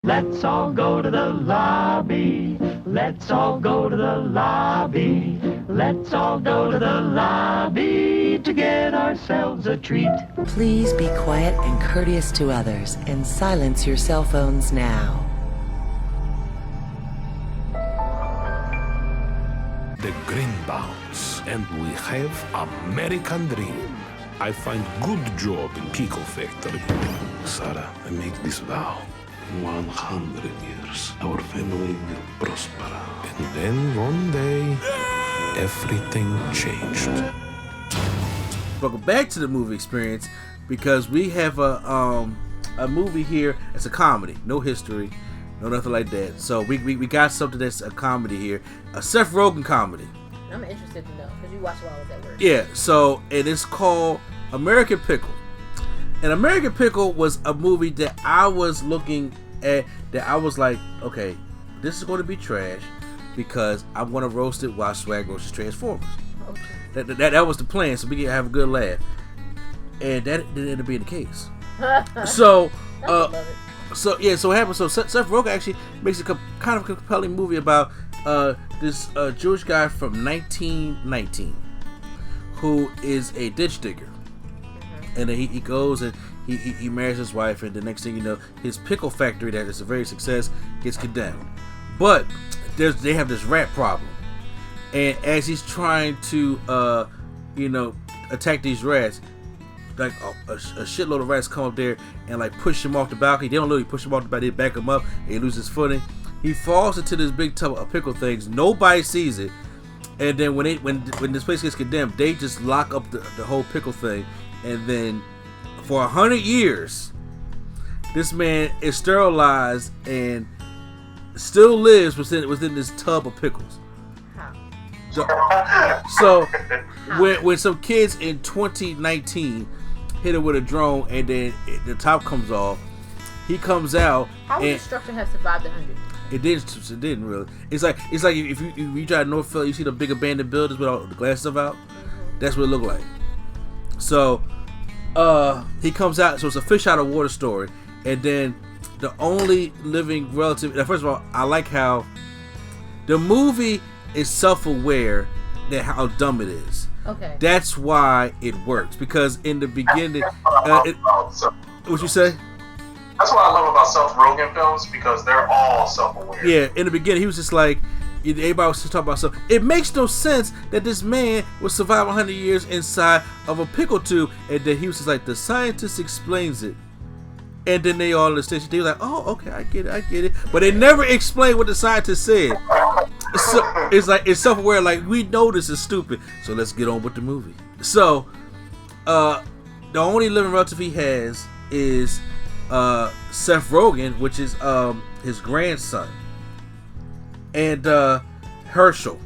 Let's all go to the lobby. Let's all go to the lobby. Let's all go to the lobby to get ourselves a treat. Please be quiet and courteous to others and silence your cell phones now. The Greenbounds, and we have American Dream. I find good job in Pickle Factory. Sarah, I make this vow. 100 years, our family will prosper. And then one day, everything changed. Welcome back to the movie experience, because we have a movie here. It's a comedy, no history, no nothing like that. So we got something that's a comedy here, a Seth Rogen comedy. I'm interested to know because you watched it while I was at work. Yeah, so it is called American Pickle. And American Pickle was a movie that I was looking at, that I was like, okay, this is going to be trash because I'm going to roast it while Swag roasts Transformers. Okay. That was the plan, so we can have a good laugh. And that didn't end up being the case. So, so what happened? So Seth Rogen actually makes a kind of compelling movie about this Jewish guy from 1919 who is a ditch digger. And then he goes and he marries his wife, and the next thing you know, his pickle factory that is a very success gets condemned. But they have this rat problem, and as he's trying to attack these rats, like a shitload of rats come up there and like push him off the balcony. They don't literally push him off the balcony, they back him up, and he loses footing. He falls into this big tub of pickle things. Nobody sees it, and then when this place gets condemned, they just lock up the whole pickle thing. And then for 100 years, this man is sterilized and still lives within this tub of pickles. So when some kids in 2019 hit him with a drone and then the top comes off, he comes out. How would the structure have survived 100? It didn't really. It's like if you try to North Philly, you see the big abandoned buildings with all the glass stuff out. Mm-hmm. That's what it looked like. So he comes out. So it's a fish out of water story. And then the only living relative. Now, first of all, I like how the movie is self-aware that how dumb it is. Okay. That's why it works, because in the beginning, what you say? That's what I love about Seth Rogen films, because they're all self-aware. Yeah, in the beginning, he was just like, everybody was talking about stuff. It makes no sense that this man would survive 100 years inside of a pickle tube, and then he was just like, the scientist explains it. And then they all listened. They were like, oh, okay, I get it. But they never explained what the scientist said. So it's like, it's self-aware, like, we know this is stupid, so let's get on with the movie. So, the only living relative he has is Seth Rogen, which is his grandson, and Herschel.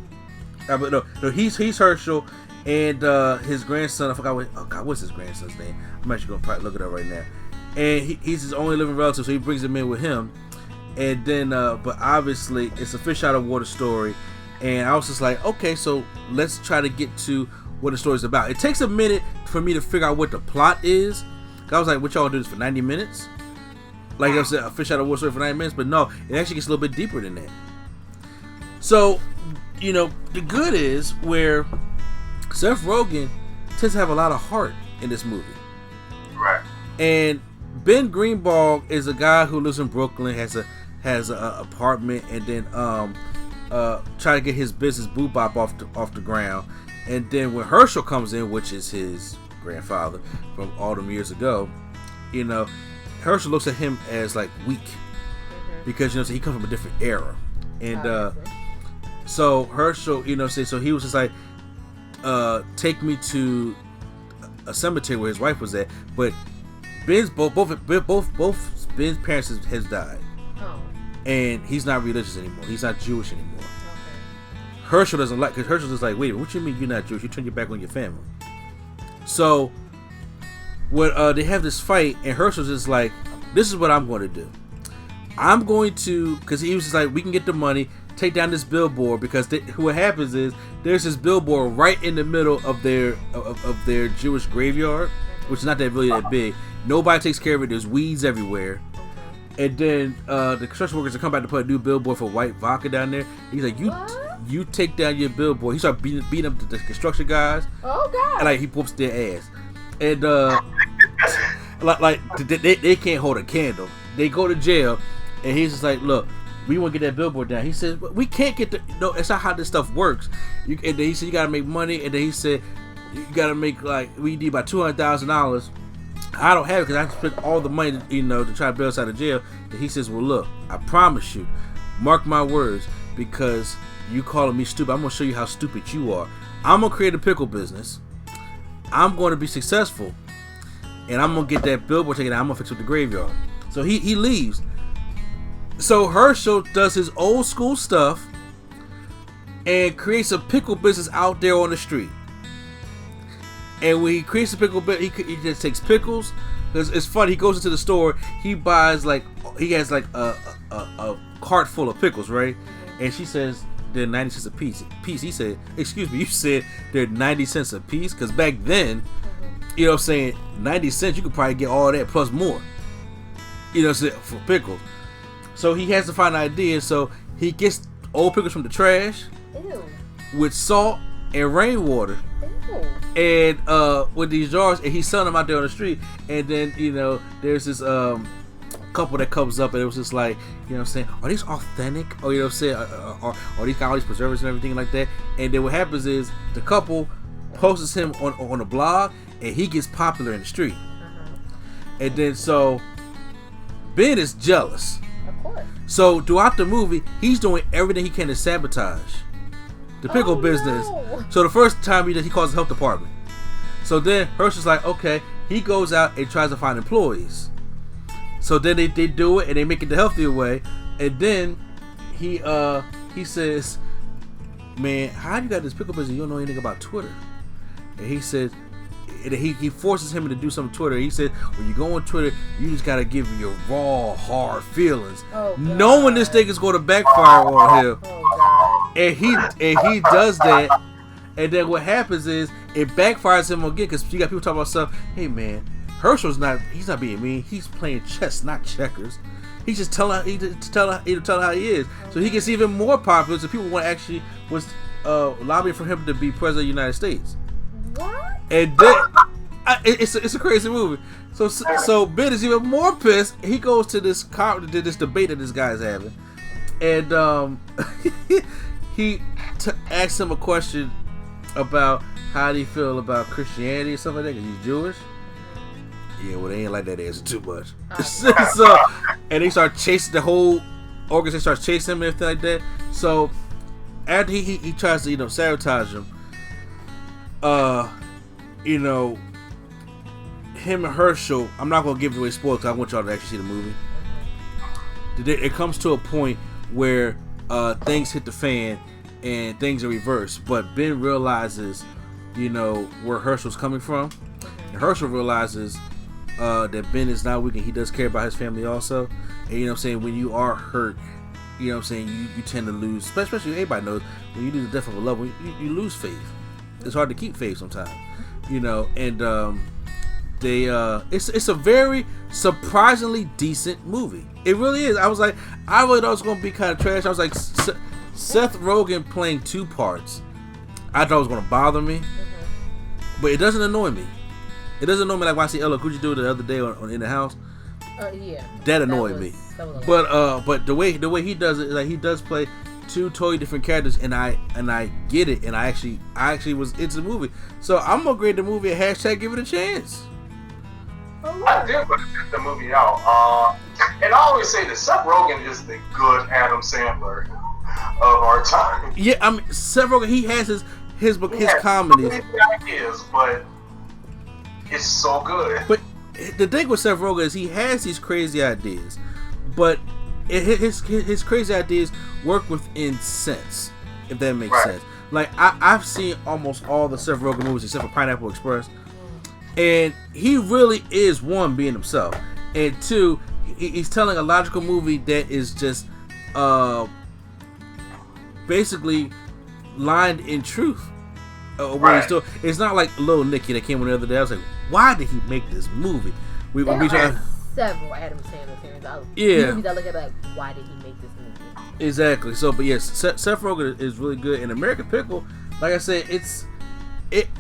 No, he's Herschel, and his grandson. I forgot what's his grandson's name? I'm actually gonna probably look it up right now. And he's his only living relative, so he brings him in with him. And then, but obviously, it's a fish out of water story. And I was just like, okay, so let's try to get to what the story's about. It takes a minute for me to figure out what the plot is. I was like, what y'all do this for 90 minutes? Like I said, a fish out of water story for 90 minutes. But no, it actually gets a little bit deeper than that. So, the good is where Seth Rogen tends to have a lot of heart in this movie. Right. And Ben Greenbaum is a guy who lives in Brooklyn, has a apartment, and then try to get his business Boobop off the ground. And then when Herschel comes in, which is his grandfather from all them years ago, Herschel looks at him as like weak, because so he comes from a different era. And so Herschel, so he was just like, take me to a cemetery where his wife was at, but Ben's both Ben's parents has died. Oh. And he's not religious anymore. He's not Jewish anymore. Okay. Herschel doesn't like, because Herschel's just like, wait, what you mean you're not Jewish? You turn your back on your family. So when they have this fight, and Herschel's just like, this is what I'm going to do. I'm going to, because he was just like, we can get the money, take down this billboard, because what happens is there's this billboard right in the middle of their Jewish graveyard, which is not really that big. Nobody takes care of it. There's weeds everywhere. And then the construction workers are come back to put a new billboard for white vodka down there. He's like, you take down your billboard. He started beating up the construction guys. Oh God! And like he whoops their ass. And they can't hold a candle. They go to jail, and he's just like, look, we want to get that billboard down. He says, we can't get no, it's not how this stuff works. And then he said, you got to make money. And then he said, you got to make we need about $200,000. I don't have it because I spent all the money, to try to bail us out of jail. And he says, well, look, I promise you, mark my words, because you calling me stupid, I'm going to show you how stupid you are. I'm going to create a pickle business. I'm going to be successful. And I'm going to get that billboard taken out. I'm going to fix up the graveyard. So he leaves. So Herschel does his old school stuff and creates a pickle business out there on the street. And when he creates a pickle business, he just takes pickles. It's funny. He goes into the store. He buys he has a cart full of pickles, right? And she says they're 90 cents a piece. He said, excuse me, you said they're 90 cents a piece? Because back then, 90 cents, you could probably get all that plus more. For pickles. So he has to find an idea. So he gets old pickles from the trash. Ew. With salt and rainwater. Ew. And with these jars, and he's selling them out there on the street. And then there's this couple that comes up, and it was just like, are these authentic? Or are these got all these preservatives and everything like that? And then what happens is the couple posts him on a blog, and he gets popular in the street. And then so Ben is jealous. Of course. So throughout the movie, he's doing everything he can to sabotage the pickle business. No. So the first time he calls the health department. So then Herschel's like, okay, he goes out and tries to find employees. So then they do it, and they make it the healthier way. And then he says, man, how you got this pickle business? You don't know anything about Twitter. And he says, he forces him to do some Twitter. He said, when you go on Twitter, you just gotta give your raw, hard feelings, knowing this thing is going to backfire on him. Oh God! And he does that, and then what happens is it backfires him again, because you got people talking about stuff. Hey man, he's not being mean. He's playing chess, not checkers. He's just telling how he is. So he gets even more popular. So people was lobbying for him to be president of the United States. What? And then it's a crazy movie. So Ben is even more pissed. He goes to this debate that this guy's having, and he asks him a question about how do you feel about Christianity and stuff like that, because he's Jewish. Yeah, well, they ain't like that answer too much. So, and they start chasing the whole organization, starts chasing him and everything like that. So after he tries to sabotage him, him and Herschel, I'm not gonna give away spoilers because I want y'all to actually see the movie. It comes to a point where things hit the fan and things are reversed, but Ben realizes where Herschel's coming from, and Herschel realizes that Ben is not weak and he does care about his family also. And when you are hurt, you tend to lose, especially everybody knows when you lose the death of a loved one, you lose faith. It's hard to keep faith sometimes, and it's a very surprisingly decent movie. It really is. I really thought it was gonna be kind of trash. I was like, Seth Rogen playing two parts, I thought it was gonna bother me, but it doesn't annoy me. It doesn't annoy me like when I see Ella Gucci do it the other day on In the House. Yeah. That annoyed me. But the way he does it, like he does play two totally different characters, and I get it, and I actually was into the movie. So I'm gonna grade the movie a hashtag give it a chance. I did want to check the movie out. And I always say that Seth Rogen is the good Adam Sandler of our time. Yeah, I mean Seth Rogen, he has his comedies. Ideas, but it's so good. But the thing with Seth Rogen is he has these crazy ideas, but his crazy ideas work within sense, if that makes sense. Like I've seen almost all the Seth Rogen movies except for Pineapple Express, and he really is, one, being himself, and two, he's telling a logical movie that is just basically lined in truth. It's not like Little Nicky that came on the other day. I was like, why did he make this movie? We several Adam Sandler series. Movies I look at like, why did he make this movie? Exactly. So, but yes, Seth Rogen is really good. And American Pickle, like I said,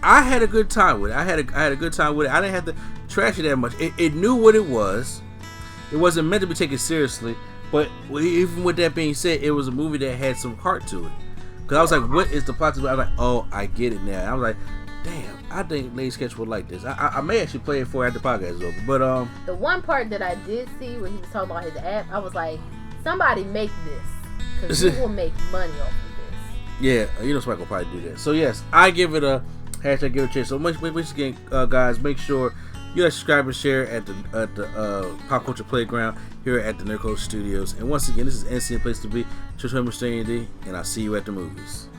I had a good time with it. I had a good time with it. I didn't have to trash it that much. It knew what it was. It wasn't meant to be taken seriously. But even with that being said, it was a movie that had some heart to it. Because I was like, what is the plot to it? I was like, oh, I get it now. And I was like, damn, I think Lady Sketch would like this. I may actually play it for after the podcast is over. But the one part that I did see when he was talking about his app, I was like, somebody make this. Because we will make money off of this. Yeah, you know somebody will probably do that. So yes, I give it a hashtag give it a chance. So once again, guys, make sure you guys subscribe and share at the Pop Culture Playground here at the Nerd Coach Studios. And once again, this is NC Place to Be. Church member Staying D, and I'll see you at the movies.